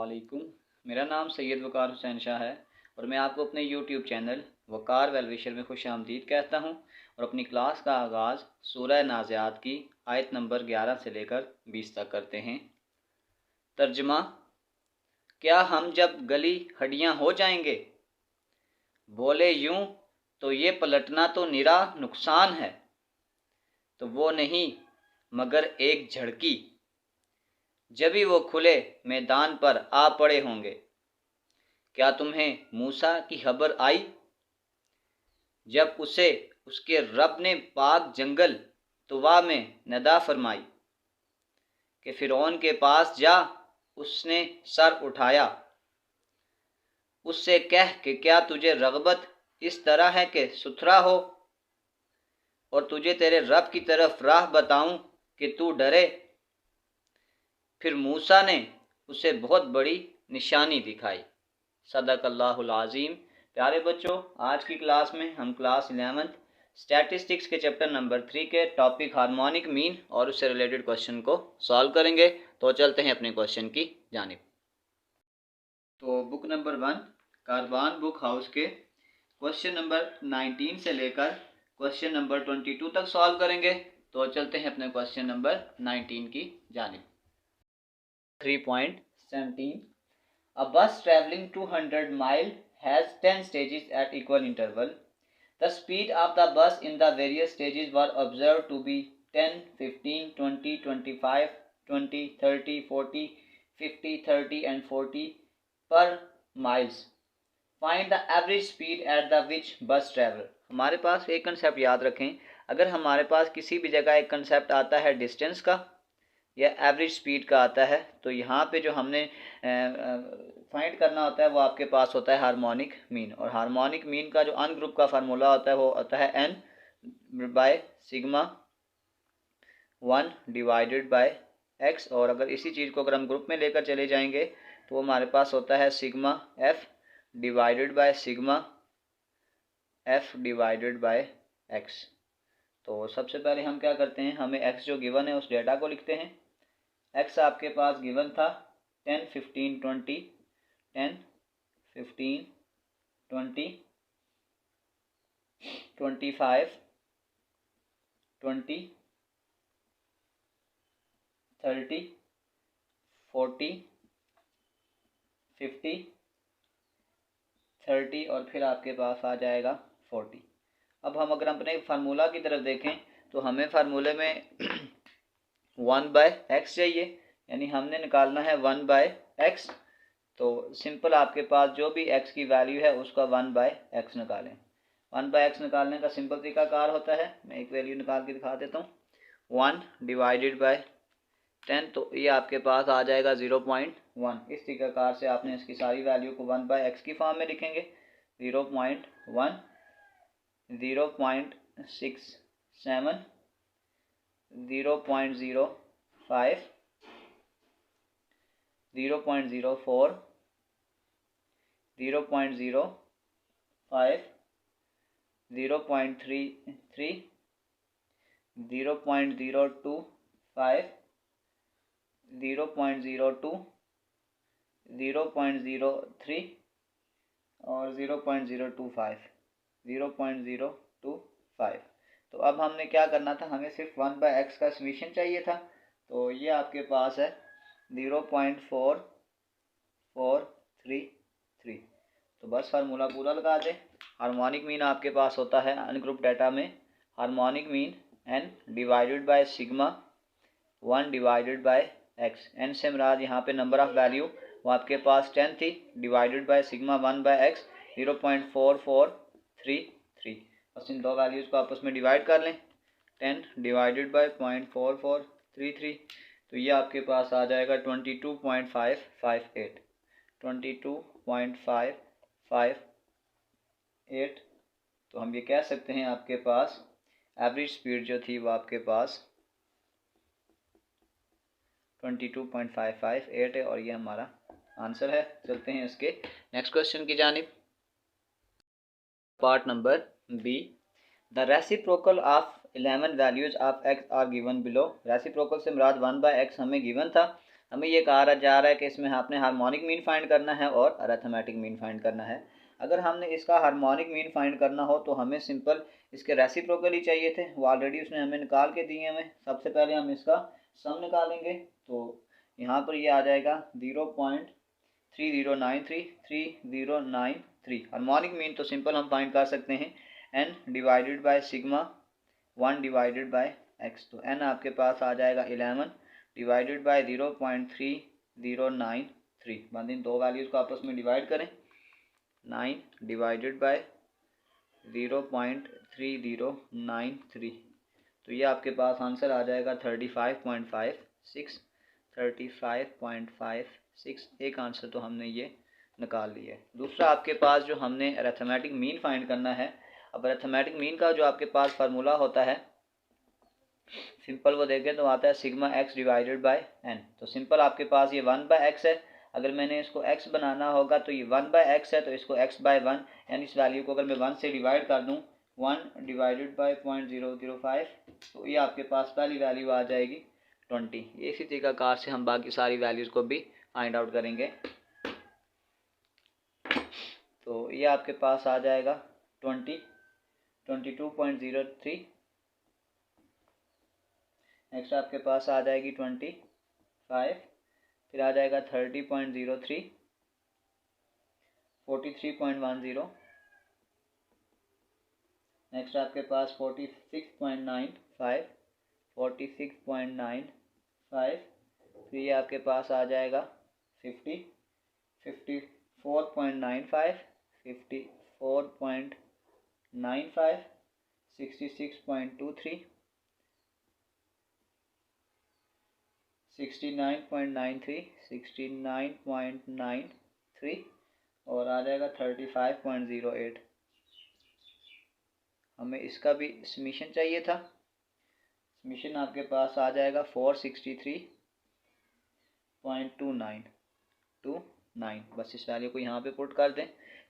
अस्सलामुअलैकुम। मेरा नाम सैयद वकार हुसैन शाह है और मैं आपको अपने यूट्यूब चैनल वकार वेलविशर में खुश आमदीद कहता हूँ और अपनी क्लास का आगाज़ सूरह नाज़ियात की आयत नंबर 11 से लेकर 20 तक करते हैं। तर्जमा, क्या हम जब गली हड्डियाँ हो जाएंगे? बोले यूं तो ये पलटना तो निरा नुकसान है, तो वो नहीं मगर एक झड़की, जब ही वो खुले मैदान पर आ पड़े होंगे। क्या तुम्हें मूसा की खबर आई, जब उसे उसके रब ने पाक जंगल तुवा में नदा फरमाई कि फ़िरौन के पास जा, उसने सर उठाया। उससे कह कि क्या तुझे रग़बत इस तरह है कि सुथरा हो और तुझे तेरे रब की तरफ राह बताऊं कि तू डरे। फिर मूसा ने उसे बहुत बड़ी निशानी दिखाई। सदक़ल्लाहुल अज़ीम। प्यारे बच्चों, आज की क्लास में हम क्लास 11 स्टैटिस्टिक्स के चैप्टर नंबर 3 के टॉपिक हार्मोनिक मीन और उससे रिलेटेड क्वेश्चन को सॉल्व करेंगे। तो चलते हैं अपने क्वेश्चन की जानिब। तो book number 1 Karwan book house के क्वेश्चन नंबर 19 से लेकर क्वेश्चन नंबर 22 तक सॉल्व करेंगे। तो चलते हैं अपने क्वेश्चन नंबर 19 की जानिब। 3.17 A bus traveling 200 miles has 10 stages at equal interval. The speed of the bus in the various stages were observed to be 10, 15, 20, 25, 20, 30, 40, 50, 30 and 40 per miles. Find the average speed at the which bus travel. हमारे पास एक concept याद रखें, अगर हमारे पास किसी भी जगह एक कंसेप्ट आता है डिस्टेंस का या एवरेज स्पीड का आता है, तो यहाँ पे जो हमने फाइंड करना होता है वो आपके पास होता है हार्मोनिक मीन। और हार्मोनिक मीन का जो अन ग्रुप का फार्मूला होता है वो होता है n bye sigma 1 divided by x। और अगर इसी चीज़ को अगर हम ग्रुप में लेकर चले जाएंगे तो वो हमारे पास होता है sigma f divided by sigma f divided by x। तो सबसे पहले हम क्या करते हैं, हमें x जो गिवन है उस डेटा को लिखते हैं। x आपके पास गिवन था 10, 15, 20, 10, 15, 20, 25, 20, 30, 40, 50, 30 और फिर आपके पास आ जाएगा 40। अब हम अगर अपने फार्मूला की तरफ देखें तो हमें फार्मूले में 1 बाय एक्स चाहिए, यानी हमने निकालना है 1 बाय एक्स। तो सिंपल आपके पास जो भी x की वैल्यू है उसका 1 बाय एक्स निकालें। 1 बाय एक्स निकालने का सिंपल तरीकाकार होता है, मैं एक वैल्यू निकाल के दिखा देता हूँ। 1 डिवाइडेड बाय 10, तो ये आपके पास आ जाएगा 0.1। इस तरीकाकार से आपने इसकी सारी वैल्यू को 1 बाय एक्स की फॉर्म में लिखेंगे। 0.1, 0.67, 0.05, 0.04, 0.05, 0.33, 0.025, 0.02, 0.03 और 0.025, 0.025। तो अब हमने क्या करना था, हमें सिर्फ 1 बाय एक्स का समीशन चाहिए था। तो ये आपके पास है 0.4433। तो बस फार्मूला पूरा लगा दें। हार्मोनिक मीन आपके पास होता है अनग्रुप डाटा में harmonic mean n divided by sigma 1 divided by x। n से मुराद यहाँ पे नंबर ऑफ वैल्यू वो आपके पास 10 थी, divided by sigma 1 by x 0.4433। बस इन दो वैल्यूज़ को आपस में डिवाइड कर लें। 10 डिवाइडेड बाय 0.4433, तो ये आपके पास आ जाएगा 22.558, 22.558। तो हम ये कह सकते हैं आपके पास एवरेज स्पीड जो थी वो आपके पास 22.558 है और ये हमारा आंसर है। चलते हैं इसके नेक्स्ट क्वेश्चन की जानिब। Part number B, the reciprocal of 11 values of x are given below. Reciprocal से मुराद 1 बाय एक्स हमें गिवन था। हमें ये कहा जा रहा है कि इसमें आपने हार्मोनिक मीन फाइंड करना है और अरिथमेटिक मीन फाइंड करना है। अगर हमने इसका हार्मोनिक मीन फाइंड करना हो तो हमें सिंपल इसके रेसिप्रोकल ही चाहिए थे, वो ऑलरेडी उसने हमें निकाल के दिए हमें। सबसे पहले हम इसका सम निकालेंगे, तो यहाँ पर ये आ जाएगा 0.3093 हार्मोनिक मीन तो सिंपल हम फाइंड कर सकते हैं n divided by sigma 1 divided by x। तो n आपके पास आ जाएगा 11 डिवाइडेड बाय 0.3093। बाद इन दो वैल्यूज़ को आपस में डिवाइड करें, 9 डिवाइडेड बाय 0.3093। तो ये आपके पास आंसर आ जाएगा 35.56। एक आंसर तो हमने ये निकाल लिया है। दूसरा आपके पास जो हमने अरिथमेटिक मीन फाइंड करना है। अब अरिथमेटिक मीन का जो आपके पास फार्मूला होता है सिंपल वो देखें तो आता है sigma X divided by N. तो सिंपल आपके पास ये 1/x है, अगर मैंने इसको x बनाना होगा तो ये 1/x है, तो इसको x/1 यानी इस वैल्यू को अगर मैं 1 से डिवाइड कर दूं 1 डिवाइडेड बाय 0.005, तो ये आपके पास पहली वैल्यू आ जाएगी 20। इसी तरीक़ाकार से हम बाकी सारी वैल्यूज़ को भी फाइंड आउट करेंगे। तो ये आपके पास आ जाएगा 22.03। नेक्स्ट आपके पास आ जाएगी 25, फिर आ जाएगा 30.03, 43.10, नेक्स्ट आपके पास 46.95, 46.95, फिर ये आपके पास आ जाएगा 50, 54.95, 54.95, 66.23, 69.93, 69.93 और आ जाएगा 35.08। हमें इसका भी समीशन चाहिए था। समीशन आपके पास आ जाएगा 463.29। बस इस वैल्यू को यहाँ पे पुट कर दें।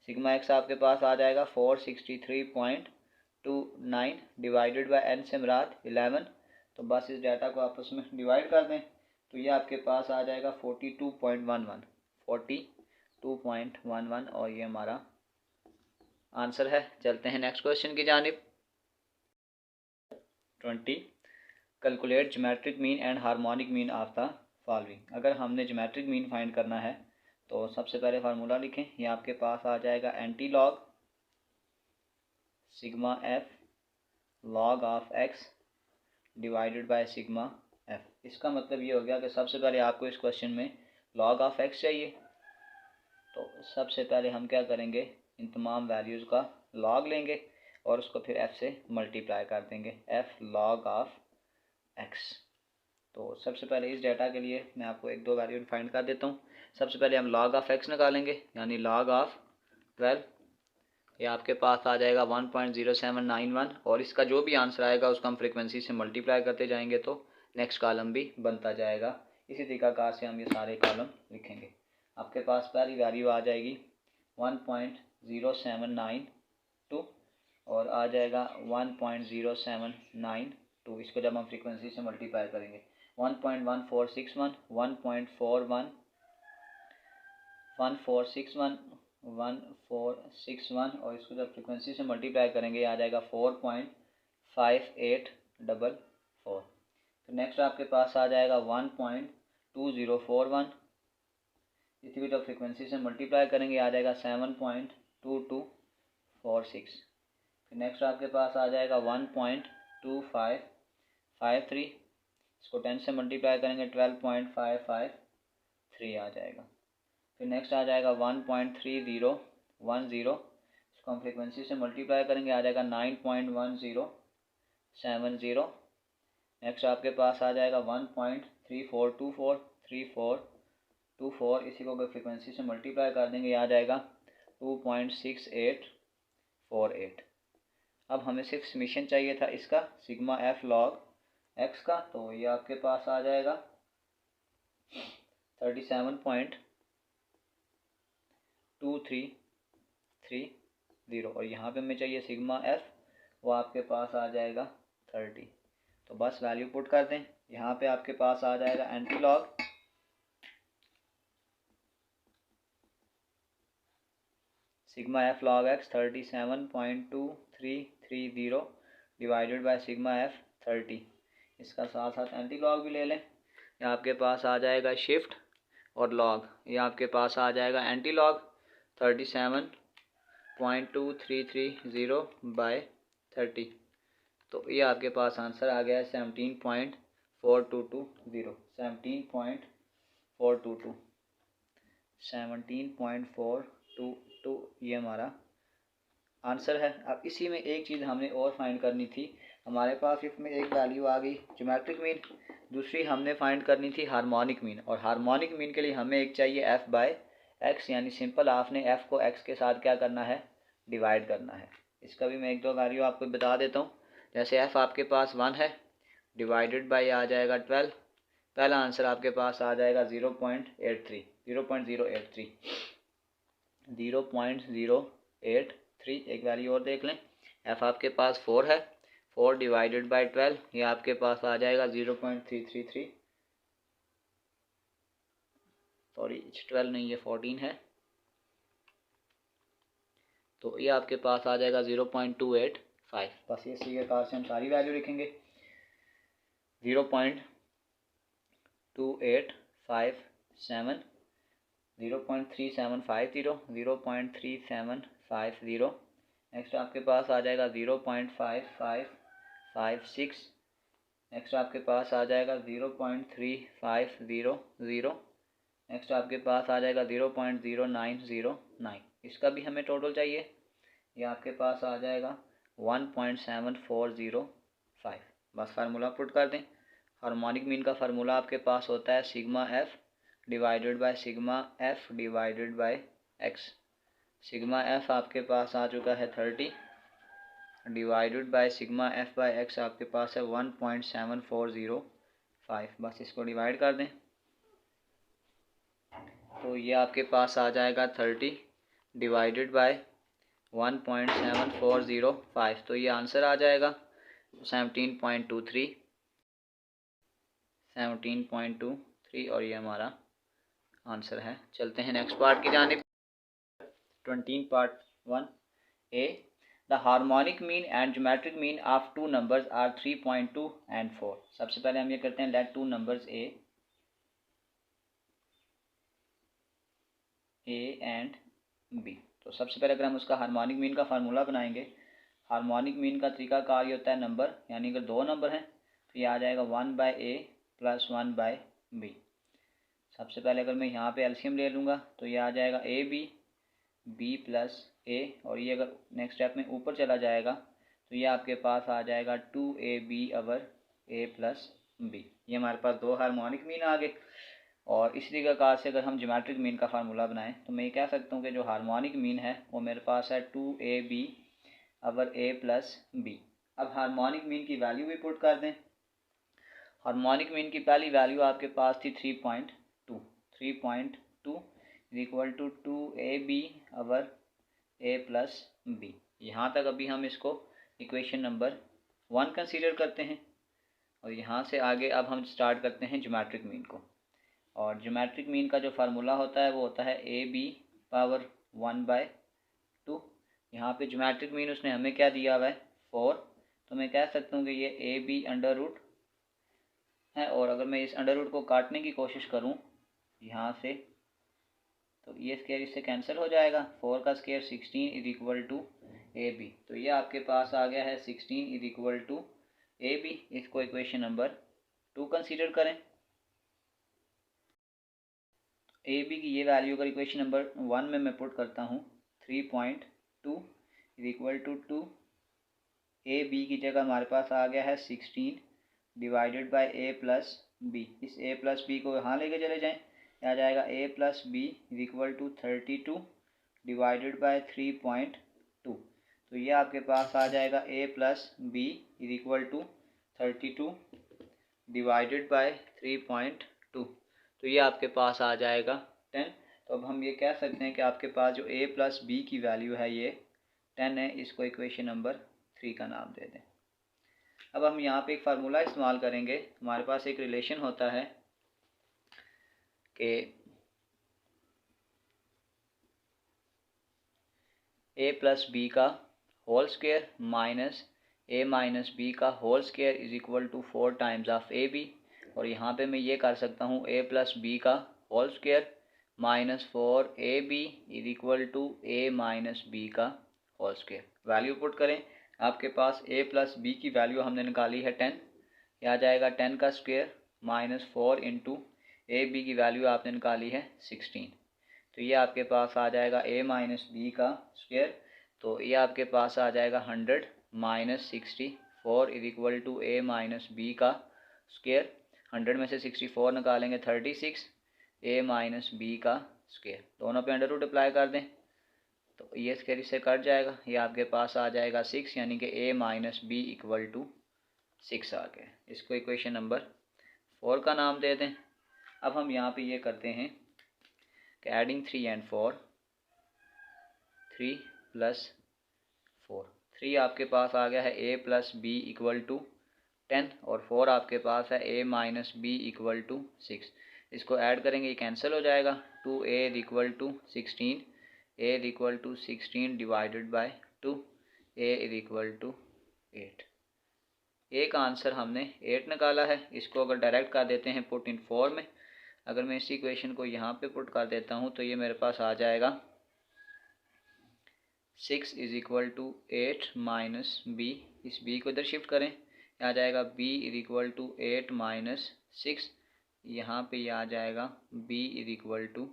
सिग्मा एक्स आपके पास आ जाएगा 463.29 डिवाइडेड बाय एन से मुराद 11। तो बस इस डाटा को आपस में डिवाइड कर दें, तो ये आपके पास आ जाएगा 42.11 और ये हमारा आंसर है। चलते हैं नेक्स्ट क्वेश्चन की जानिब। 20 calculate geometric mean and harmonic mean of the following. अगर हमने ज्योमेट्रिक मीन फाइंड करना है तो सबसे पहले फार्मूला लिखें। ये आपके पास आ जाएगा anti log sigma F log of X divided by sigma F. इसका मतलब ये हो गया कि सबसे पहले आपको इस क्वेश्चन में लॉग ऑफ एक्स चाहिए, तो सबसे पहले हम क्या करेंगे, इन तमाम वैल्यूज़ का लॉग लेंगे और उसको फिर एफ से मल्टीप्लाई कर देंगे, एफ लॉग ऑफ एक्स। तो सबसे पहले इस डाटा के लिए मैं आपको एक दो वैल्यू फाइंड कर देता हूँ। सबसे पहले हम लॉग ऑफ एक्स निकालेंगे, यानी लॉग ऑफ 12। ये आपके पास आ जाएगा 1.0791 और इसका जो भी आंसर आएगा उसको हम फ्रीक्वेंसी से मल्टीप्लाई करते जाएंगे तो नेक्स्ट कॉलम भी बनता जाएगा। इसी तरीक़ाकार से हम ये सारे कॉलम लिखेंगे। आपके पास पहली वैल्यू आ जाएगी 1.0792 और आ जाएगा 1.0792। इसको जब हम फ्रीक्वेंसी से मल्टीप्लाई करेंगे 1.1461, 1.1461 और इसको जब फ्रीक्वेंसी से मल्टीप्लाई करेंगे आ जाएगा 4.5844। तो नेक्स्ट आपके पास आ जाएगा 1.2041, इसी को जब फ्रीक्वेंसी से मल्टीप्लाई करेंगे आ जाएगा 7.2246। फिर नेक्स्ट आपके पास आ जाएगा 1.2553, इसको 10 से मल्टीप्लाई करेंगे 12.553 आ जाएगा। फिर नेक्स्ट आ जाएगा 1.3010, इसको हम फ्रीक्वेंसी से मल्टीप्लाई करेंगे आ जाएगा 9.1070। नेक्स्ट आपके पास आ जाएगा 1.3424, इसी को अगर फ्रीक्वेंसी से मल्टीप्लाई कर देंगे आ जाएगा 2.6848। अब हमें सिर्फ समीशन चाहिए था इसका सिग्मा एफ लॉग एक्स का, तो ये आपके पास आ जाएगा 37.2330 और यहाँ पे हमें चाहिए सिग्मा एफ, वो आपके पास आ जाएगा 30। तो बस वैल्यू पुट कर दें। यहाँ पे आपके पास आ जाएगा anti log sigma F log x 37.2330 divided by sigma F 30। इसका साथ साथ एंटी लॉग भी ले लें। ये आपके पास आ जाएगा शिफ्ट और लॉग, ये आपके पास आ जाएगा एंटी लॉग 37.2330 बाय 30। तो ये आपके पास आंसर आ गया है 17.4220। 17.422 ये हमारा आंसर है। अब इसी में एक चीज़ हमने और फाइंड करनी थी। हमारे पास इसमें एक वैल्यू आ गई ज्योमेट्रिक मीन, दूसरी हमने फाइंड करनी थी हार्मोनिक मीन। और हार्मोनिक मीन के लिए हमें एक चाहिए एफ बाय एक्स, यानी सिंपल आपने एफ को एक्स के साथ क्या करना है, डिवाइड करना है। इसका भी मैं एक दो वैल्यू आपको बता देता हूँ। जैसे एफ आपके पास 1 है, डिवाइडेड बाय आ जाएगा 12। पहला आंसर आपके पास आ जाएगा 0.83 0.083। एक वैल्यू और देख लें, एफ आपके पास 4 है, 4 डिवाइडेड बाय 12 ये आपके पास आ जाएगा 0.333। सॉरी 12 नहीं, ये 14 है, तो ये आपके पास आ जाएगा 0.285। बस ये सी के कार से हम सारी वैल्यू लिखेंगे। 0.2857, 0.3750, 0.3750। नेक्स्ट आपके पास आ जाएगा 0.5556। नेक्स्ट आपके पास आ जाएगा 0.3500। नेक्स्ट आपके पास आ जाएगा 0.0909। इसका भी हमें टोटल चाहिए, ये आपके पास आ जाएगा 1.7405। बस फार्मूला पुट कर दें। हार्मोनिक मीन का फार्मूला आपके पास होता है sigma F divided by sigma F divided by X. Sigma F आपके पास आ चुका है 30 divided by sigma F by X आपके पास है 1.7405। बस इसको डिवाइड कर दें तो ये आपके पास आ जाएगा 30 डिवाइडेड बाय 1.7405। तो ये आंसर आ जाएगा 17.23 और ये हमारा आंसर है। चलते हैं नेक्स्ट पार्ट की जानिब। 20 part 1 A, the harmonic mean and geometric mean of two numbers are 3.2 and 4। सबसे पहले हम ये करते हैं, let two numbers A and B. तो सबसे पहले अगर हम उसका हार्मोनिक मीन का फार्मूला बनाएंगे, हार्मोनिक मीन का तरीकाकार ये होता है नंबर, यानी अगर दो नंबर हैं तो ये आ जाएगा 1 bye A plus 1 bye B. सबसे पहले अगर मैं यहाँ पे एलसीएम ले लूँगा तो ये आ जाएगा ए बी, बी प्लस ए, और ये अगर नेक्स्ट स्टेप में ऊपर चला जाएगा तो ये आपके पास आ जाएगा 2ab over A plus B. ये हमारे पास दो हार्मोनिक मीन आ गए। और इसी तरीक़ाकार से अगर हम ज्योमेट्रिक मीन का फार्मूला बनाएं तो मैं ये कह सकता हूँ कि जो हार्मोनिक मीन है वो मेरे पास है 2ab over A plus B. अब हार्मोनिक मीन की वैल्यू भी पुट कर दें। हार्मोनिक मीन की पहली वैल्यू आपके पास थी 3.2 equal to 2ab over A plus B. यहाँ तक अभी हम इसको इक्वेशन नंबर 1 कंसीडर करते हैं, और यहाँ से आगे अब हम स्टार्ट करते हैं ज्योमेट्रिक मीन को। और ज्योमेट्रिक मीन का जो फार्मूला होता है वो होता है ए बी पावर 1/2। यहाँ पे ज्योमेट्रिक मीन उसने हमें क्या दिया हुआ है 4, तो मैं कह सकता हूँ कि ये ए बी अंडर रूट है। और अगर मैं इस अंडर रूट को काटने की कोशिश करूँ यहाँ से तो ये स्केयर इससे कैंसिल हो जाएगा। 4 का square 16 is equal to A B. तो ये आपके पास आ गया है 16 is equal to A B. इसको इक्वेशन नंबर 2 कंसीडर करें। ए बी की ये वैल्यू अगर इक्वेशन नंबर 1 में मैं पुट करता हूँ 3.2 is equal to 2, A B की जगह हमारे पास आ गया है 16 divided by A plus B. इस ए प्लस बी को यहाँ लेके चले जाएं, आ जाएगा A plus B is equal to 32 divided by 3.2। तो ये आपके पास आ जाएगा A plus B is equal to 32 divided by 3.2। तो ये आपके पास आ जाएगा 10। तो अब हम ये कह सकते हैं कि आपके पास जो ए प्लस बी की वैल्यू है ये 10 है। इसको इक्वेशन नंबर 3 का नाम दे दें। अब हम यहाँ पे एक फार्मूला इस्तेमाल करेंगे। हमारे पास एक रिलेशन होता है कि ए प्लस बी का whole square minus A minus B का whole square is equal to 4 times of A B. और यहाँ पे मैं ये कर सकता हूँ ए प्लस बी का whole square minus 4ab is equal to A minus B का होल स्क्वायर। वैल्यू पुट करें, आपके पास a प्लस बी की वैल्यू हमने निकाली है 10, यह आ जाएगा 10 का square minus 4 into A B की वैल्यू आपने निकाली है 16। तो ये आपके पास आ जाएगा a माइनस बी का स्क्वायर, तो ये आपके पास आ जाएगा 100 minus 64 is equal to a minus B का स्क्वायर। 100 में से 64 निकालेंगे 36 a माइनस बी का स्क्वायर, दोनों पे अंडर रूट अप्लाई कर दें तो ये स्क्वायर इससे कट जाएगा, ये आपके पास आ जाएगा 6, यानी कि a minus B equal to 6 आ गया। इसको इक्वेशन नंबर 4 का नाम दे दें। अब हम यहाँ पे ये करते हैं कि एडिंग 3 एंड 4, 3 प्लस 4, 3 आपके पास आ गया है a plus B equal to 10 और 4 आपके पास है a minus B equal to 6। इसको ऐड करेंगे, ये कैंसिल हो जाएगा। 2a equal to 16, a equal to 16 divided by 2, a equal to 8। a का आंसर हमने 8 निकाला है। इसको अगर डायरेक्ट कर देते हैं पुट इन 4 में, अगर मैं इस इक्वेशन को यहाँ पे पुट कर देता हूँ तो ये मेरे पास आ जाएगा 6 is equal to 8 minus B, इस b को इधर शिफ्ट करें, आ जाएगा b is equal to 8 minus 6, यहाँ पे आ जाएगा b इज इक्वल टू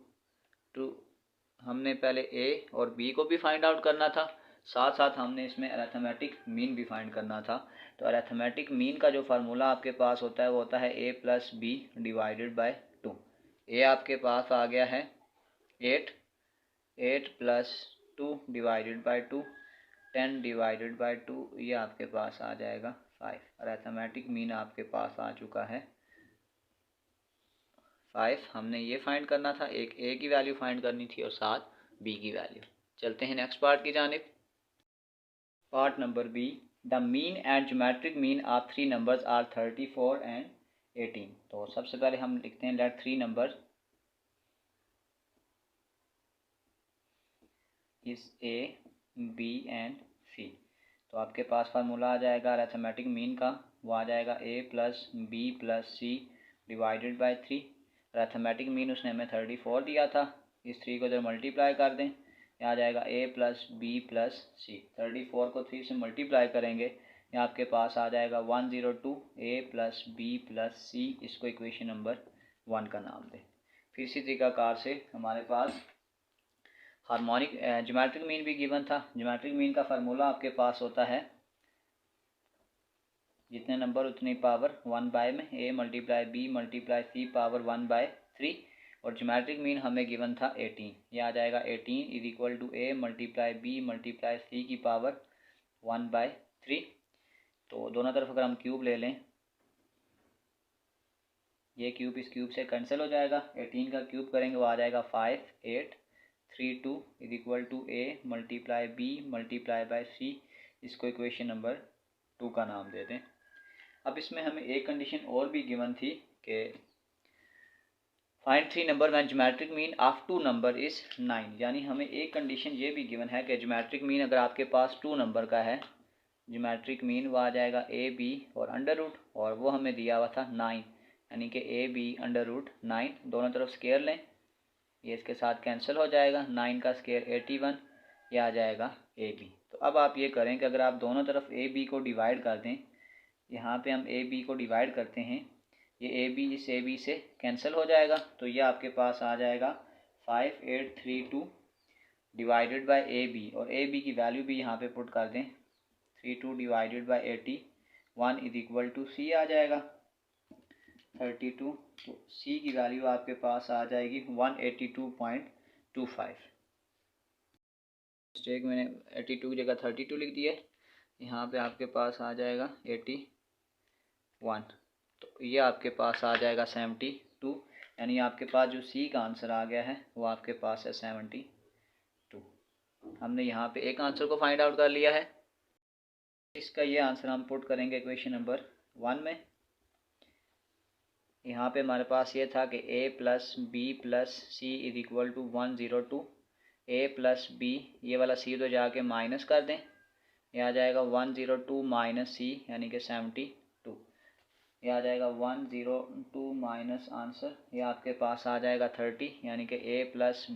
2। हमने पहले a और b को भी फाइंड आउट करना था, साथ साथ हमने इसमें अरिथमेटिक मीन भी फाइंड करना था। तो अरिथमेटिक मीन का जो फार्मूला आपके पास होता है वो होता है a plus B divided by 2। a आपके पास आ गया है 8 plus 2 divided by 2, 10 divided by 2, ये आपके पास आ जाएगा 5। अरिथमेटिक मीन आपके पास आ चुका है 5। हमने ये फाइंड करना था, एक a की वैल्यू फाइंड करनी थी और साथ b की वैल्यू। चलते हैं नेक्स्ट पार्ट की जानिब। Part number b, the mean and geometric mean of 3 numbers are 34 and 18। तो सबसे पहले हम लिखते हैं let 3 number is a b and c। तो आपके पास फार्मूला आ जाएगा अरिथमेटिक मीन का, वो आ जाएगा a plus B plus C divided by 3। Arithmetic mean उसने हमें 34 दिया था, इस 3 को इधर मल्टीप्लाई कर दें, यहाँ आ जाएगा a प्लस बी प्लस सी। 34 को 3 से मल्टीप्लाई करेंगे, यहाँ आपके पास आ जाएगा 102 a प्लस बी प्लस सी। इसको इक्वेशन नंबर 1 का नाम दें। फिर इसी तरीकाकार से हमारे पास हार्मोनिक ज्योमेट्रिक मीन भी गिवन था। ज्योमेट्रिक मीन का फार्मूला आपके पास होता है जितने नंबर उतनी पावर 1 बाय में a multiply b multiply c power 1 by 3, और ज्योमेट्रिक मीन हमें गिवन था 18। यह आ जाएगा 18 is equal to a multiply b multiply c की पावर 1 बाय 3। तो दोनों तरफ अगर हम क्यूब ले लें, ये क्यूब इस क्यूब से कैंसिल हो जाएगा, 18 का क्यूब करेंगे वो आ जाएगा 5 8 3 2 is equal to a multiply b multiply by c। इसको इक्वेशन नंबर 2 का नाम दे दें। अब इसमें हमें एक कंडीशन और भी गिवन थी कि find 3 number when geometric mean of 2 number is 9, यानी हमें एक कंडीशन ये भी गिवन है कि ज्योमेट्रिक मीन अगर आपके पास 2 नंबर का है, ज्योमेट्रिक मीन वो आ जाएगा a b और अंडर रूट, और वो हमें दिया हुआ था 9, यानी कि a b अंडर रूट 9। दोनों तरफ स्केयर लें, ये इसके साथ कैंसिल हो जाएगा, 9 का स्केयर 81, ये आ जाएगा a b। तो अब आप ये करें कि अगर आप दोनों तरफ a b को डिवाइड कर दें, यहाँ पे हम ए बी को डिवाइड करते हैं, ये ए बी इस ए बी से कैंसिल हो जाएगा, तो ये आपके पास आ जाएगा 5832 डिवाइडेड बाय ए बी, और ए बी की वैल्यू भी यहाँ पे पुट कर दें, 32 divided by 81 is equal to C आ जाएगा 32। तो सी की वैल्यू आपके पास आ जाएगी 182.25। मिस्टेक मैंने 82 की जगह 32 लिख दिया है, यहाँ पे आपके पास आ जाएगा 81। तो ये आपके पास आ जाएगा 72, यानी आपके पास जो सी का आंसर आ गया है वो आपके पास है 72। हमने यहाँ पे एक आंसर को फाइंड आउट कर लिया है। इसका ये आंसर हम पुट करेंगे इक्वेशन नंबर 1 में। यहाँ पे हमारे पास ये था कि a plus B plus C is equal to 102, A plus B, ये वाला सी तो जाके माइनस कर दें, ये आ जाएगा 102 माइनस सी यानी कि 72, ये आ जाएगा 102 माइनस आंसर, ये आपके पास आ जाएगा 30 यानी कि A plus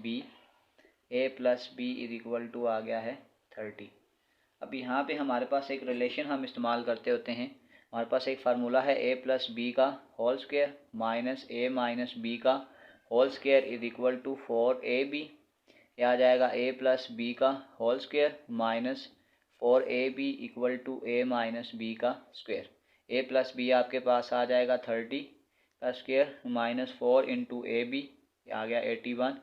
B is equal to आ गया है 30। अब यहाँ पे हमारे पास एक रिलेशन हम इस्तेमाल करते होते हैं, हमारे पास एक फार्मूला है ए प्लस बी का whole square minus A minus B का whole square is equal to 4ab, यह आ जाएगा ए प्लस बी का whole square minus 4ab equal to A minus B का स्क्वायर। ए प्लस बी आपके पास आ जाएगा 30 का square minus 4 into A B आ गया 81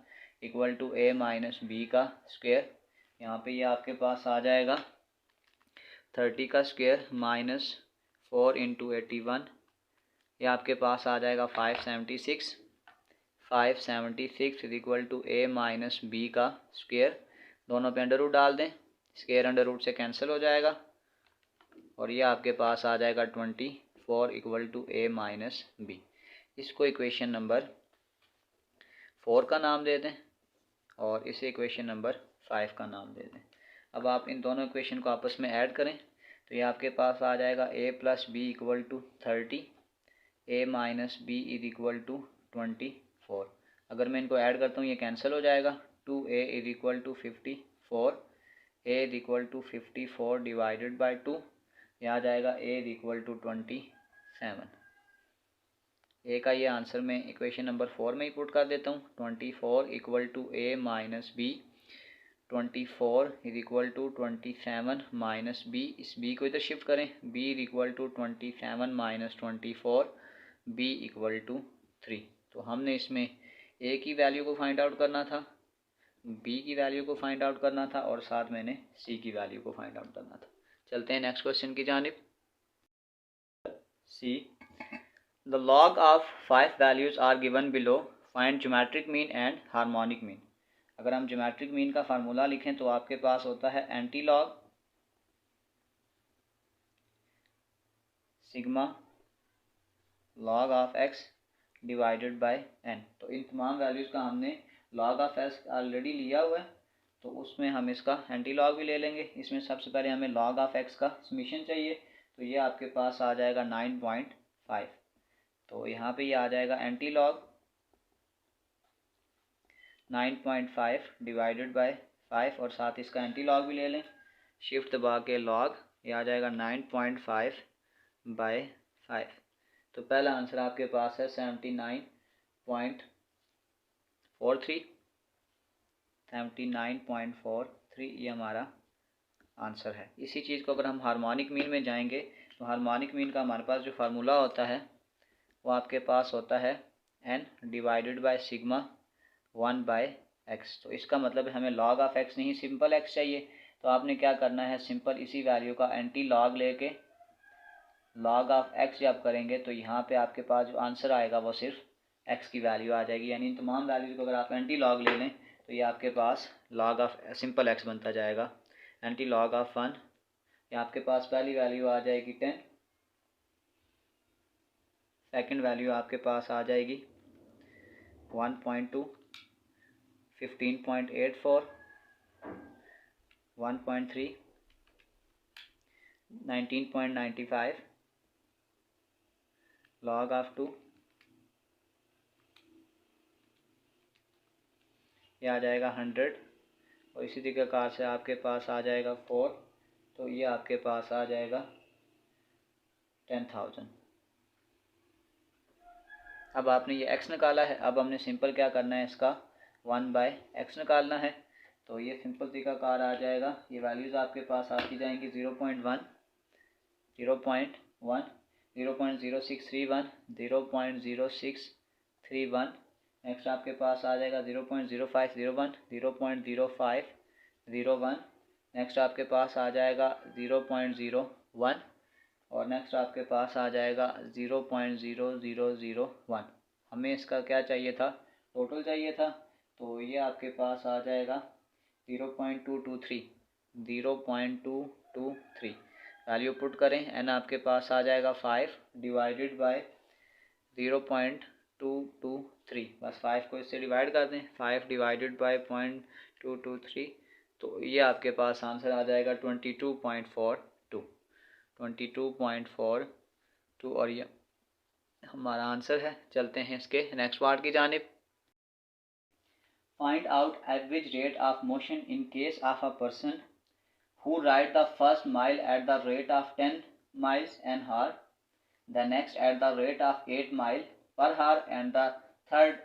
equal to A minus B का स्क्वायर। यहाँ पे ये आपके पास आ जाएगा 30 का स्क्वायर माइनस 4 इंटू 81, ये आपके पास आ जाएगा 576 is equal to A minus B का स्क्वायर। दोनों पे अंडर रूट डाल दें, स्क्वायर अंडर रूट से कैंसिल हो जाएगा और ये आपके पास आ जाएगा 24 equal to A minus B. इसको इक्वेशन नंबर 4 का नाम दे दें और इसे इक्वेशन नंबर 5 का नाम दे दें। अब आप इन दोनों इक्वेशन को आपस में ऐड करें तो ये आपके पास आ जाएगा A plus B equal to 30, A minus B is equal to 24। अगर मैं इनको ऐड करता हूँ ये कैंसिल हो जाएगा, 2a is equal to 54, a is equal to 54 divided by 2, यह आ जाएगा a is equal to 27। A का ये आंसर मैं इक्वेशन नंबर 4 में ही पुट कर देता हूँ, 24 equal to A minus B, 24 is equal to 27 minus B, इस बी को इधर शिफ्ट करें, b is equal to 27 minus 24, b equal to 3। तो हमने इसमें a की वैल्यू को फाइंड आउट करना था, b की वैल्यू को फाइंड आउट करना था और साथ मैंने c की वैल्यू को फाइंड आउट करना था। चलते हैं नेक्स्ट क्वेश्चन की जानिब। See the log of 5 values are given below, find geometric mean and harmonic mean। अगर हम ज्योमेट्रिक मीन का फार्मूला लिखें तो आपके पास होता है anti log sigma log of X divided by N. तो इन तमाम वैल्यूज़ का हमने लॉग ऑफ एक्स ऑलरेडी लिया हुआ है, तो उसमें हम इसका एंटी लॉग भी ले लेंगे। इसमें सबसे पहले हमें लॉग ऑफ एक्स का समीशन चाहिए, तो ये आपके पास आ जाएगा 9.5। तो यहाँ पे ये आ जाएगा एंटी लॉग 9.5 डिवाइडेड बाय 5 और साथ इसका एंटी लॉग भी ले लें, शिफ्ट दबा के लॉग, ये आ जाएगा 9.5 बाय 5। तो पहला आंसर आपके पास है 79.43, ये हमारा आंसर है। इसी चीज़ को अगर हम हार्मोनिक मीन में जाएंगे तो हार्मोनिक मीन का हमारे पास जो फार्मूला होता है वो आपके पास होता है n divided by sigma 1 by X. तो इसका मतलब है हमें लॉग ऑफ एक्स नहीं सिंपल एक्स चाहिए, तो आपने क्या करना है, सिंपल इसी वैल्यू का एंटी लॉग लेके लॉग ऑफ एक्स जब करेंगे तो यहाँ पे आपके पास जो आंसर आएगा वो सिर्फ एक्स की वैल्यू आ जाएगी। यानी इन तमाम वैल्यूज़ को अगर आप एंटी लॉग ले लें तो ये आपके पास लॉग ऑफ सिंपल एक्स बनता जाएगा। एंटी लॉग ऑफ 1, ये आपके पास पहली वैल्यू आ जाएगी 10, सेकंड वैल्यू आपके पास आ जाएगी 1.2, 15.84, 1.3, 19.95, log ऑफ 2, ये आ जाएगा 100 और इसी तरीक़ाकार से आपके पास आ जाएगा 4, तो ये आपके पास आ जाएगा 10,000। अब आपने ये x निकाला है, अब हमने सिंपल क्या करना है, इसका 1 बाय एक्स निकालना है। तो ये सिंपल तरीक़ाकार आ जाएगा, ये वैल्यूज़ आपके पास आती जाएंगी 0.1, 0.1, 0.0631, 0.0631, नेक्स्ट आपके पास आ जाएगा 0.0501, 0.0501, नेक्स्ट आपके पास आ जाएगा 0.01 और नेक्स्ट आपके पास आ जाएगा 0.0001। हमें इसका क्या चाहिए था, टोटल चाहिए था, तो ये आपके पास आ जाएगा 0.223 वैल्यू पुट करें, एन आपके पास आ जाएगा 5 डिवाइडेड बाय 0.223 0.223, बस 5 को इससे डिवाइड कर दें, 5 डिवाइडेड बाय 0.223, तो ये आपके पास आंसर आ जाएगा 22.42, 22.42, और ये हमारा आंसर है। चलते हैं इसके नेक्स्ट पार्ट की जानिब। Find out average rate of motion in case of a person who ride the first mile at the rate of 10 miles an hour, the next at the rate of 8 mile per hour, and the third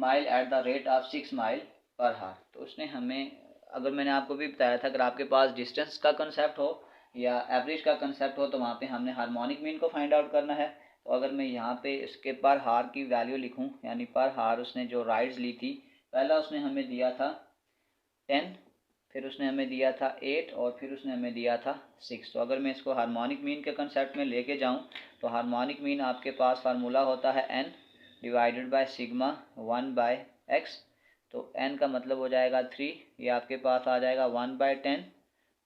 mile at the rate of 6 mile per hour। तो उसने हमें, अगर मैंने आपको भी बताया था, अगर आपके पास डिस्टेंस का कंसेप्ट हो या एवरेज का कंसेप्ट हो तो वहाँ पे हमने हार्मोनिक मीन को फाइंड आउट करना है। तो अगर मैं यहाँ पे इसके पर हार की वैल्यू लिखूँ, यानी पर हार उसने जो राइड्स ली थी, पहला उसने हमें दिया था 10, फिर उसने हमें दिया था 8, और फिर उसने हमें दिया था 6। तो अगर मैं इसको हार्मोनिक मीन के कंसेप्ट में लेके जाऊं तो हार्मोनिक मीन आपके पास फार्मूला होता है n divided by sigma 1 by x। तो n का मतलब हो जाएगा 3, ये आपके पास आ जाएगा 1 by 10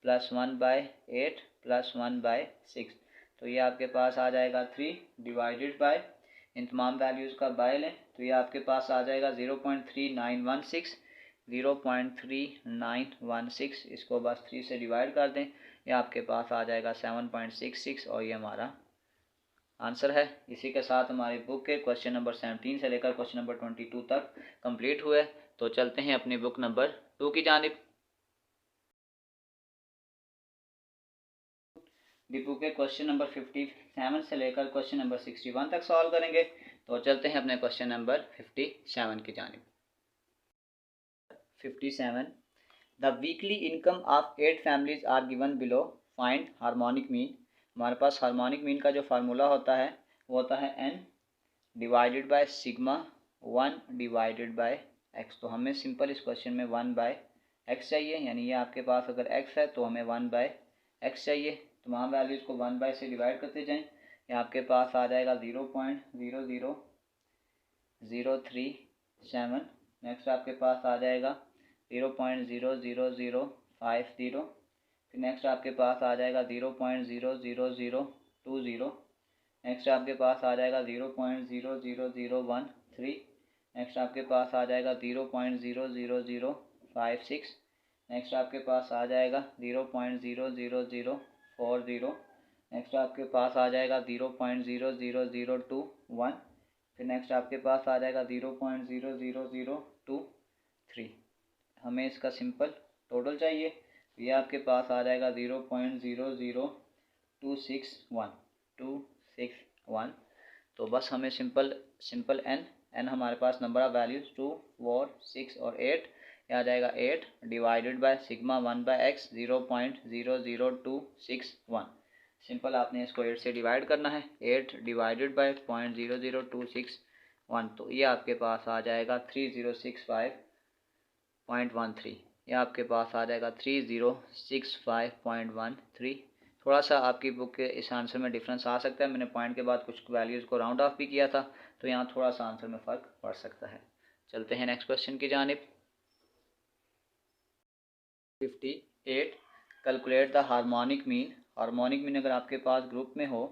plus 1 by 8 plus 1 by 6। तो ये आपके पास आ जाएगा 3 डिवाइडेड बाय, इन तमाम वैल्यूज़ का बाय लें तो ये आपके पास आ जाएगा 0.3916, 0.3916, इसको बस 3 से डिवाइड कर दें, ये आपके पास आ जाएगा 7.66, और ये हमारा आंसर है। इसी के साथ हमारी बुक के क्वेश्चन नंबर 17 से लेकर क्वेश्चन नंबर 22 तक कंप्लीट हुए। तो चलते हैं अपनी बुक नंबर 2 की जानिब। बुक के क्वेश्चन नंबर 57 से लेकर क्वेश्चन नंबर 61 तक सॉल्व करेंगे। तो चलते हैं अपने क्वेश्चन नंबर 57 की जानिब। 57, the weekly income of 8 families are given below, find harmonic mean. हमारे पास हार्मोनिक मीन का जो फार्मूला होता है वो होता है n divided by sigma 1 divided by x। तो हमें सिंपल इस क्वेश्चन में 1 बाय x चाहिए, यानी ये आपके पास अगर x है तो हमें 1 बाय x चाहिए। तमाम वैल्यूज़ को 1 बाय से डिवाइड करते जाएं, ये आपके पास आ जाएगा 0.00037। नेक्स्ट आपके पास आ जाएगा 0.00050। फिर नेक्स्ट आपके पास आ जाएगा 0.00020। नेक्स्ट आपके पास आ जाएगा 0.00013। नेक्स्ट आपके पास आ जाएगा 0.00056। नेक्स्ट आपके पास आ जाएगा 0.00040। नेक्स्ट आपके पास आ जाएगा 0.00021। फिर नेक्स्ट आपके पास आ जाएगा 0.00023। हमें इसका सिंपल टोटल चाहिए, ये आपके पास आ जाएगा 0.00261। तो बस हमें सिंपल n हमारे पास नंबर ऑफ वैल्यूज 2, 4, 6 और 8, यह आ जाएगा 8 divided by sigma 1 by x 0.00261। Simple आपने इसको 8 से डिवाइड करना है, 8 डिवाइडेड बाय 0.00261, तो ये आपके पास आ जाएगा 3065.13। यह आपके पास आ जाएगा 3065.13। थोड़ा सा आपकी बुक के इस आंसर में डिफरेंस आ सकता है, मैंने पॉइंट के बाद कुछ वैल्यूज़ को राउंड ऑफ भी किया था, तो यहाँ थोड़ा सा आंसर में फ़र्क पड़ सकता है। चलते हैं नेक्स्ट क्वेश्चन की जानिब। 58, calculate the harmonic mean. Harmonic mean अगर आपके पास ग्रुप में हो,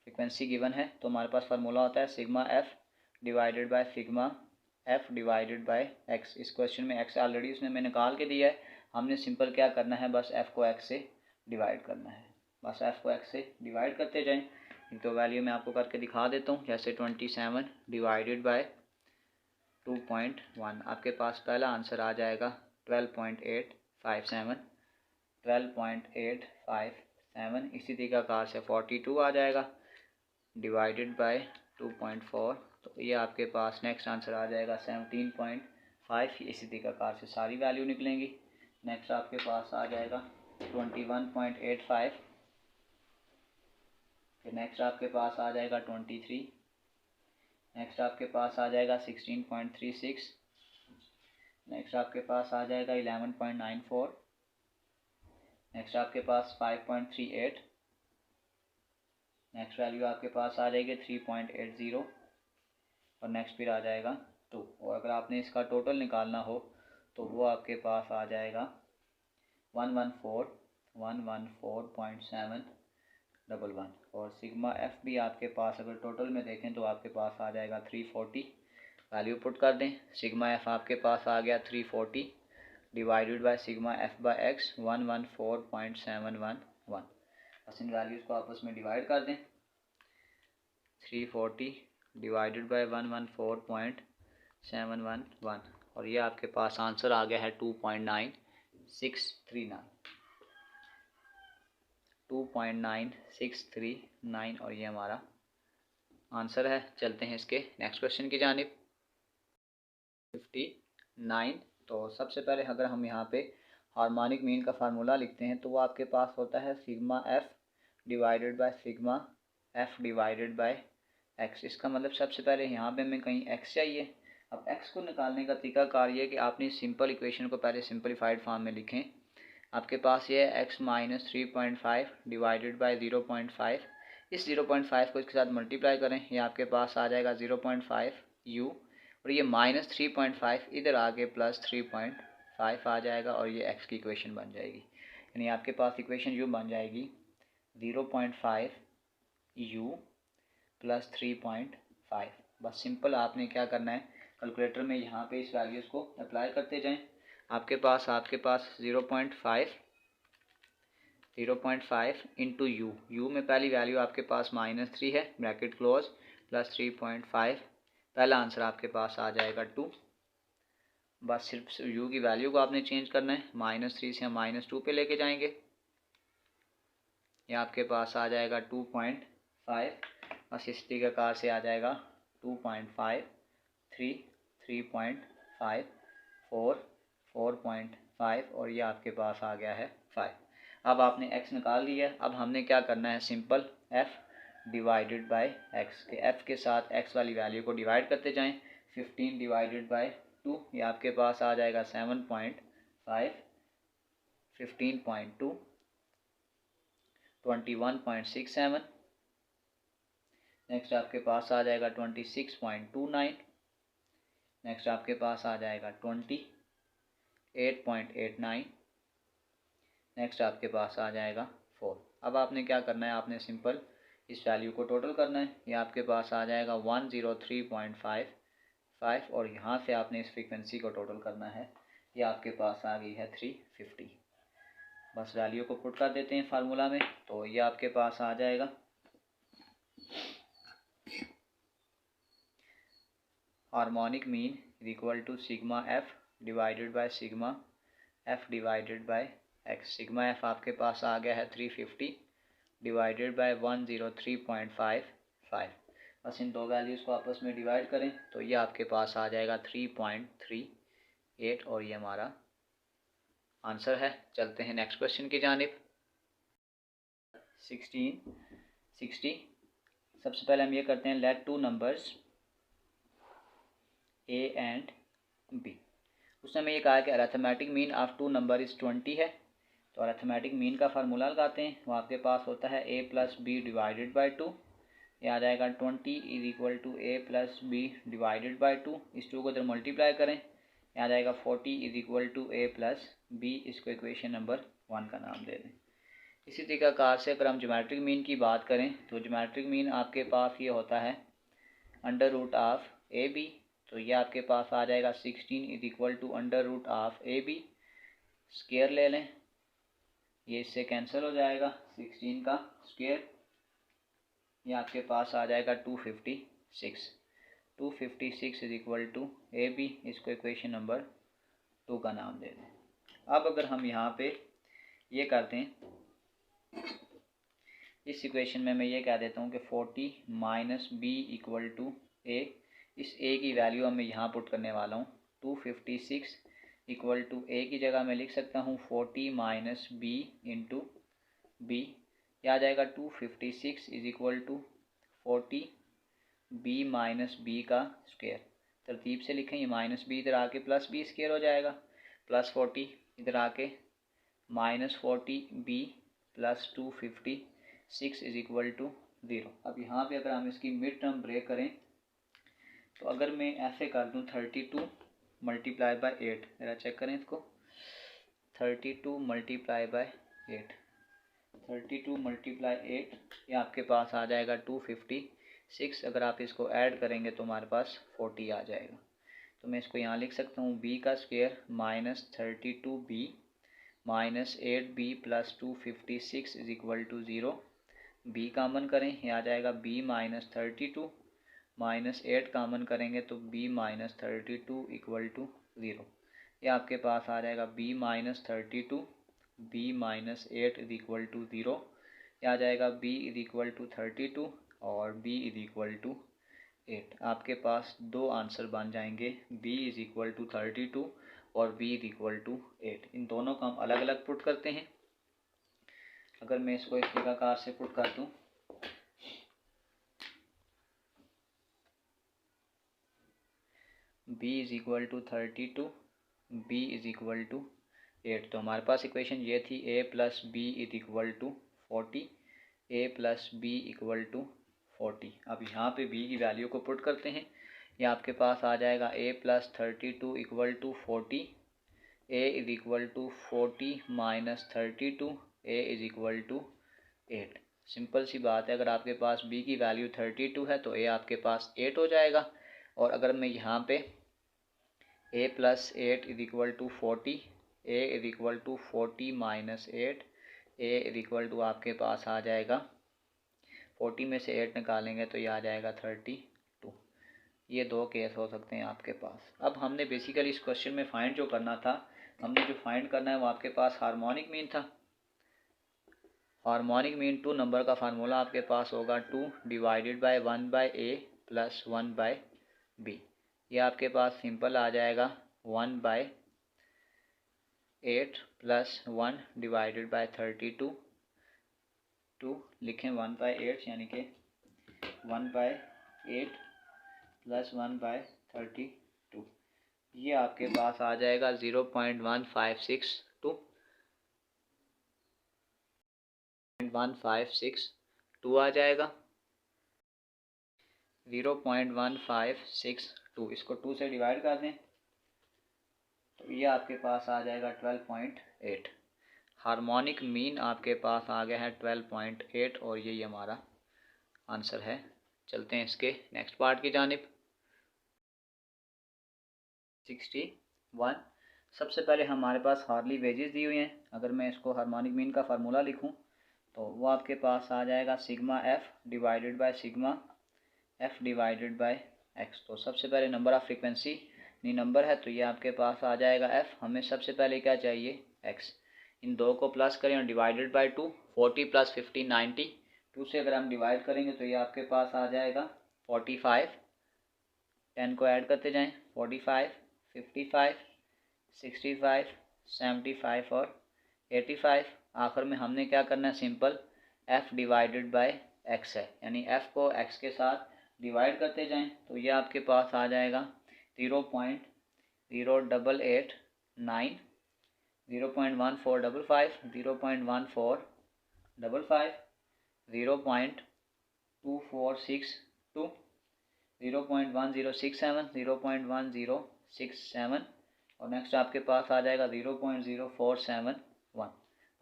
फ्रिक्वेंसी गिवन है, तो हमारे पास फार्मूला होता है sigma F divided by sigma F divided by x. इस क्वेश्चन में एक्स ऑलरेडी उसने मैं निकाल के दिया है, हमने सिंपल क्या करना है, बस एफ को एक्स से डिवाइड करना है, बस एफ को एक्स से डिवाइड करते जाएं। तो वैल्यू मैं आपको करके दिखा देता हूँ, जैसे 27 डिवाइडेड बाय 2.1, आपके पास पहला आंसर आ जाएगा 12.857, 12.857। इसी तरीक़ाकार से 42 आ जाएगा डिवाइडेड बाय 2.4, तो ये आपके पास नेक्स्ट आंसर आ जाएगा 17.5। इसी तरीक़ाकार से सारी वैल्यू निकलेंगी। नेक्स्ट आपके पास आ जाएगा 21.85। फिर नेक्स्ट आपके पास आ जाएगा 23। नेक्स्ट आपके पास आ जाएगा 16.36। नेक्स्ट आपके पास आ जाएगा 11.94। नेक्स्ट आपके पास 5.38। नेक्स्ट वैल्यू आपके पास आ जाएगी 3.80, और नेक्स्ट फिर आ जाएगा 2। और अगर आपने इसका टोटल निकालना हो तो वो आपके पास आ जाएगा 114.7 11 और सिग्मा एफ भी आपके पास अगर टोटल में देखें तो आपके पास आ जाएगा 340। वैल्यू पुट कर दें, सिग्मा एफ आपके पास आ गया 340 divided by sigma F by X 114.711। बस इन वैल्यूज़ को आपस में डिवाइड कर दें, 340 डिवाइडेड बाय 114.711 और ये आपके पास आंसर आ गया है 2.9639 और ये हमारा आंसर है। चलते हैं इसके नेक्स्ट क्वेश्चन की जानिब। 59। तो सबसे पहले अगर हम यहाँ पे हार्मोनिक मीन का फार्मूला लिखते हैं तो वो आपके पास होता है sigma F divided by sigma F divided by x. इसका मतलब सबसे पहले यहाँ पे हमें कहीं एक्स चाहिए। अब एक्स को निकालने का तरीकाकार ये है कि आपने सिंपल इक्वेशन को पहले सिंपलीफाइड फॉर्म में लिखें। आपके पास ये है एक्स माइनस 3.5 डिवाइडेड बाई 0.5। इस 0.5 को इसके साथ मल्टीप्लाई करें, ये आपके पास आ जाएगा 0.5 यू और ये माइनस 3.5 इधर आके प्लस 3.5 आ जाएगा और ये एक्स की इक्वेशन बन जाएगी। यानी आपके पास इक्वेशन यू बन जाएगी 0.5 यू प्लस 3.5। बस सिंपल आपने क्या करना है, कैलकुलेटर में यहाँ पे इस वैल्यूज़ को अप्लाई करते जाएं। आपके पास 0.5 इंटू यू में पहली वैल्यू आपके पास -3 है, ब्रैकेट क्लोज, प्लस 3.5। पहला आंसर आपके पास आ जाएगा 2। बस सिर्फ यू की वैल्यू को आपने चेंज करना है, -3 से हम -2 पे लेके जाएंगे। ये आपके पास आ जाएगा 2.5। बस इस तरीक़ाकार से आ जाएगा 2.5 3 3.5 4 4.5 और ये आपके पास आ गया है 5। अब आपने x निकाल लिया है। अब हमने क्या करना है, simple f divided by x के f के साथ x वाली वैल्यू को डिवाइड करते जाएं। 15 डिवाइडेड बाय 2 ये आपके पास आ जाएगा 7.5। 15.2 21.67। नेक्स्ट आपके पास आ जाएगा 26.29। नेक्स्ट आपके पास आ जाएगा 28.89। नेक्स्ट आपके पास आ जाएगा 4। अब आपने क्या करना है, आपने सिंपल इस वैल्यू को टोटल करना है। ये आपके पास आ जाएगा 103.55 और यहाँ से आपने इस फ्रीक्वेंसी को टोटल करना है। ये आपके पास आ गई है 350। बस वैल्यू को पुट कर देते हैं फार्मूला में, तो ये आपके पास आ जाएगा harmonic mean is equal to sigma F divided by sigma F divided by X. Sigma F आपके पास आ गया है 350 डिवाइडेड बाय 103.55। बस इन दो वैल्यूज़ को आपस में डिवाइड करें तो ये आपके पास आ जाएगा 3.38 और ये हमारा आंसर है। चलते हैं नेक्स्ट क्वेश्चन की जानिब। 1660। सबसे पहले हम ये करते हैं, let two numbers a and b। उसने हमें ये कहा कि arithmetic mean of two number is 20 है। तो अरिथमेटिक मीन का फार्मूला लगाते हैं। वो आपके पास होता है a plus B divided by 2। ये आ जाएगा 20 is equal to a plus B divided by 2। इस 2 को इधर मल्टीप्लाई करें, ये आ जाएगा 40 is equal to a plus B. इसको इक्वेशन नंबर 1 का नाम दे दें। इसी तरीक़ाकार से अगर हम ज्योमेट्रिक मीन की बात करें तो ज्योमेट्रिक मीन आपके पास ये होता है under root of A B. तो ये आपके पास आ जाएगा 16 is equal to under root of A B. Square ले लें, ये इससे कैंसिल हो जाएगा, 16 का स्क्वायर ये आपके पास आ जाएगा 256। 256 is equal to A B. इसको इक्वेशन नंबर 2 का नाम दे दें। अब अगर हम यहाँ पे ये करते हैं, इस इक्वेशन में मैं ये कह देता हूँ कि 40 माइनस बी इक्वल टू ए। इस a की वैल्यू मैं यहाँ पुट करने वाला हूँ। 256 इक्वल टू a की जगह मैं लिख सकता हूँ 40 माइनस बी इंटू बी। यह आ जाएगा 256 is equal to 40 B minus B का स्क्वायर। तरतीब से लिखें, ये माइनस बी इधर आके प्लस बी स्क्वायर हो जाएगा, प्लस 40 इधर आके -40 B plus 256 is equal to 0। अब यहाँ पे अगर हम इसकी मिड टर्म ब्रेक करें तो अगर मैं ऐसे कर दूँ 32 मल्टीप्लाई बाय 8, ज़रा चेक करें इसको, 32 मल्टीप्लाई बाय 8 32 मल्टीप्लाई 8, ये आपके पास आ जाएगा 256। अगर आप इसको ऐड करेंगे तो हमारे पास 40 आ जाएगा। तो मैं इसको यहाँ लिख सकता हूँ b का square minus 32b minus 8b plus 256 is equal to 0। b common करें, ये आ जाएगा b माइनस 32 माइनस 8 कामन करेंगे तो b माइनस 32 इक्वल टू 0। ये आपके पास आ जाएगा b minus 32 b minus 8 is equal to 0। ये आ जाएगा b इज इक्वल टू 32 और b इज इक्वल टू 8। आपके पास दो आंसर बन जाएंगे, b इज इक्वल टू 32 और b इज इक्वल टू 8। इन दोनों को हम अलग अलग पुट करते हैं। अगर मैं इसको इस प्रकार से पुट कर दूँ, b is equal to 32 b is equal to 8, तो हमारे पास इक्वेशन ये थी a plus B is equal to 40, a plus B equal to 40। अब यहाँ पे b की वैल्यू को पुट करते हैं। ये आपके पास आ जाएगा a plus 32 equal to 40, a is equal to 40 minus 32, a is equal to 8। Simple सी बात है, अगर आपके पास b की वैल्यू 32 है तो a आपके पास 8 हो जाएगा। और अगर मैं यहाँ पे a plus 8 is equal to 40, a is equal to 40 minus 8, a is equal to आपके पास आ जाएगा 40 में से 8 निकालेंगे तो ये आ जाएगा 32। ये दो केस हो सकते हैं आपके पास। अब हमने बेसिकली इस क्वेश्चन में फाइंड जो करना था, हमने जो फाइंड करना है वो आपके पास हार्मोनिक मीन था। हार्मोनिक मीन 2 नंबर का फार्मूला आपके पास होगा 2 divided by 1 by a plus 1 by b। ये आपके पास सिंपल आ जाएगा 1 बाय 8 प्लस 1 डिवाइडेड बाय 32। 2 लिखें 1 बाय 8 यानी कि 1 बाय 8 प्लस 1 बाय 32। ये आपके पास आ जाएगा 0.1562 1562 आ जाएगा 0.1562। इसको 2 से डिवाइड कर दें तो ये आपके पास आ जाएगा 12.8। हार्मोनिक मीन आपके पास आ गया है 12.8 और यही हमारा आंसर है। चलते हैं इसके नेक्स्ट पार्ट की जानिब। 61, सबसे पहले हमारे पास हार्ली वेजेस दी हुई हैं। अगर मैं इसको हार्मोनिक मीन का फार्मूला लिखूं तो वो आपके पास आ जाएगा sigma F divided by sigma F divided by X. तो सबसे पहले नंबर ऑफ फ्रीक्वेंसी नहीं नंबर है तो ये आपके पास आ जाएगा एफ। हमें सबसे पहले क्या चाहिए, एक्स। इन दो को प्लस करें और डिवाइडेड बाय 2, 40 प्लस 50 90। 2 से अगर हम डिवाइड करेंगे तो ये आपके पास आ जाएगा 45। 10 को ऐड करते जाएं, 45 55 65 75 और 85। आखिर में हमने क्या करना है, simple f divided by x है, यानी f को x के साथ डिवाइड करते जाएं तो ये आपके पास आ जाएगा 0.0889 0.1455 0.1455 0.2462 0.1067 0.1067 और नेक्स्ट आपके पास आ जाएगा 0.0471।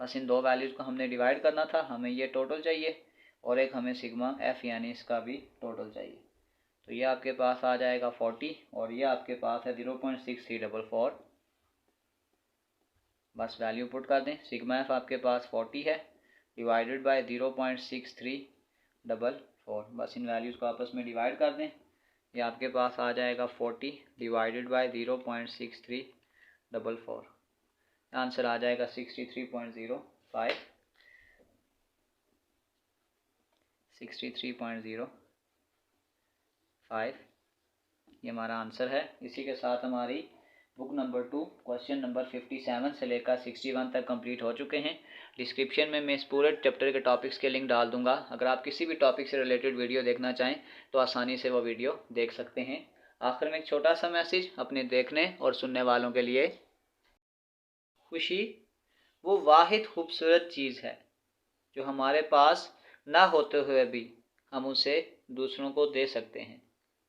बस इन दो वैल्यूज़ को हमने डिवाइड करना था। हमें ये टोटल चाहिए और एक हमें सिग्मा एफ यानी इसका भी टोटल चाहिए। तो ये आपके पास आ जाएगा 40 और ये आपके पास है 0.6344। बस वैल्यू पुट कर दें। सिग्मा एफ आपके पास 40 है डिवाइडेड बाय 0.6344। बस इन वैल्यूज़ को आपस में डिवाइड कर दें। ये आपके पास आ जाएगा 40 डिवाइडेड बाय 0.6344। आंसर आ जाएगा 63.05 63.05। ये हमारा आंसर है। इसी के साथ हमारी बुक नंबर 2 क्वेश्चन नंबर 57 से लेकर 61 तक कंप्लीट हो चुके हैं। डिस्क्रिप्शन में मैं इस पूरे चैप्टर के टॉपिक्स के लिंक डाल दूंगा। अगर आप किसी भी टॉपिक से रिलेटेड वीडियो देखना चाहें तो आसानी से वो वीडियो देख सकते हैं। आखिर में एक छोटा सा मैसेज अपने देखने और सुनने वालों के लिए, खुशी वो वाहिद खूबसूरत चीज़ है जो हमारे पास ना होते हुए भी हम उसे दूसरों को दे सकते हैं।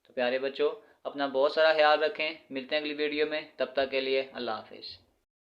तो प्यारे बच्चों, अपना बहुत सारा ख्याल रखें। मिलते हैं अगली वीडियो में, तब तक के लिए अल्लाह हाफिज़।